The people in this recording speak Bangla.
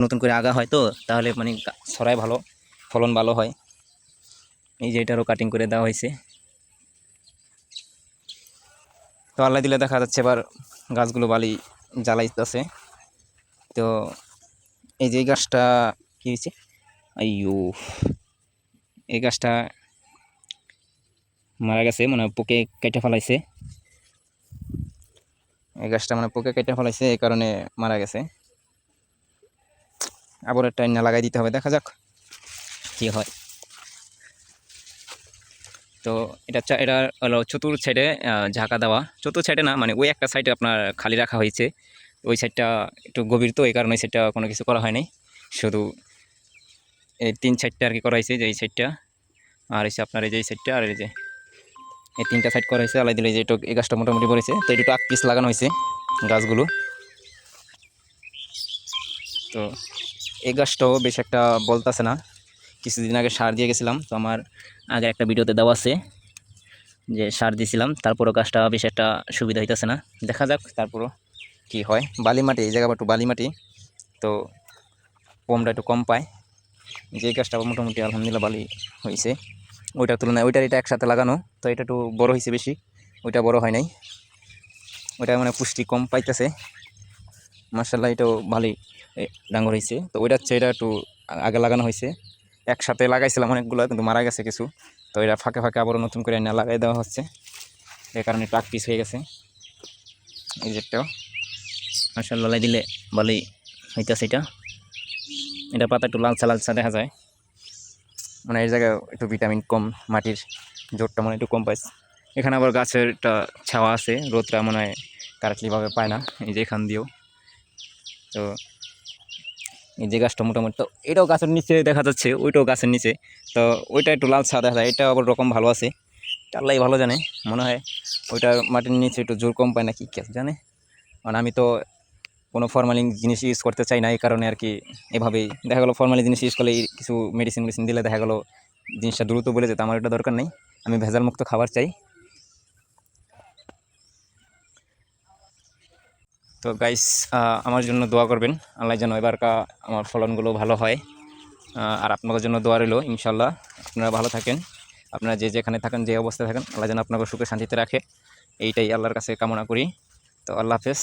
নতুন করে আগা হয় তো তাহলে মানে ছড়ায় ভালো, ফলন ভালো হয়। এই যে এটারও কাটিং করে দেওয়া হয়েছে। তো আল্লাহ দিলে দেখা যাচ্ছে এবার গাছগুলো বালি জ্বালাইতেছে। তো এই যে গাছটা কি হয়েছে, আইয়ো এই গাছটা মারা গেছে, মানে পোকে কেটে ফেলাইছে। এই গাছটা মানে পোকে কেটে ফেলাইছে, এই কারণে মারা গেছে। আবার একটা এনে লাগাই দিতে হবে, দেখা যাক কি হয়। তো এটা হলো চতুর সাইডে ঝাঁকা দেওয়া, চতুর সাইডে না মানে ওই একটা সাইডে আপনার খালি রাখা হয়েছে। ওই সাইডটা একটু গভীর, তো এই কারণে সেটা কোনো কিছু করা হয় নাই, শুধু এই 3 সাইডটা আর কি করা হয়েছে, যে এই সাইডটা আর হচ্ছে আপনার এই যে সাইডটা আর এই যে এই 3টা সাইড করা হয়েছে। আলাই দিলে যে একটু এই গাছটা মোটামুটি পড়েছে, তো একটু আগ পিস লাগানো হয়েছে গাছগুলো। তো এই গাছটাও বেশ একটা বলতেছে না, কিছুদিন আগে সার দিয়ে গেছিলাম, তো আমার আগে একটা ভিডিওতে দেওয়া আছে যে সার দিয়েছিলাম, তারপরও গাছটা বেশ একটা সুবিধা হইতেছে না। দেখা যাক তারপরও কি হয়। বালি মাটি, এই জায়গা একটু বালি মাটি, তো পমটা একটু কম পায়। যে গাছটা মোটামুটি আলহামদুলিল্লাহ বালি হয়েছে, ওইটার তুলনায় ওইটার এটা একসাথে লাগানো, তো এটা একটু বড় হয়েছে বেশি, ওইটা বড় হয় নাই, ওইটা মানে পুষ্টি কম পাইতেছে। মার্শাল্লাহ এটাও ভালোই ডাঙর হয়েছে। তো ওইটা হচ্ছে, এটা একটু আগে লাগানো হয়েছে, একসাথে লাগাইছিলাম অনেকগুলো, কিন্তু মারা গেছে কিছু। তো এটা ফাঁকে ফাঁকে আবারও নতুন করে এনে লাগাই দেওয়া হচ্ছে, এই কারণে একটু পিস হয়ে গেছে। এই যেটাও মার্শাল্লাহ দিলে ভালোই হইতেছে। এটা পাতা একটু লালচা লালচা দেখা যায়, মানে এই জায়গায় একটু ভিটামিন কম, মাটির জোরটা মানে একটু কম পাইছে। এখানে আবার গাছের একটা ছাওয়া আছে, রোদটা মনে হয় কারেক্টলিভাবে পায় না, এই যে এখান দিয়েও। তো এই যে গাছটা মোটামুটি, তো এটাও গাছের নিচে দেখা যাচ্ছে, ওইটাও গাছের নিচে, তো ওইটা একটু লাল ছায়া দেখা যায়, এটা আবার রকম ভালো আছে, আল্লাহ ভালো জানে। মনে হয় ওইটার মাটির নিচে একটু জোর কম পায় না, কি জানে। মানে আমি তো কোনো ফরমালিন জিনিস ইউজ করতে চাই না, এই কারণে আর কি এভাবেই দেখা গেলো। ফরমালিন জিনিস ইউজ করলে কিছু মেডিসিন দিলে দেখা গেলো জিনিসটা দ্রুত বলে যেত, আমার এটা দরকার নেই, আমি ভেজাল মুক্ত খাবার চাই। তো গাইস, আমার জন্য দোয়া করবেন, আল্লাহ যেন এবারকার আমার ফলনগুলো ভালো হয়। আর আপনাদের জন্য দোয়া রইল, ইনশাল্লাহ আপনারা ভালো থাকেন, আপনারা যে যেখানে থাকেন, যে অবস্থায় থাকেন, আল্লাহ যেন আপনাকে সুখে শান্তিতে রাখে, এইটাই আল্লাহর কাছে কামনা করি। তো আল্লাহ হাফেজ।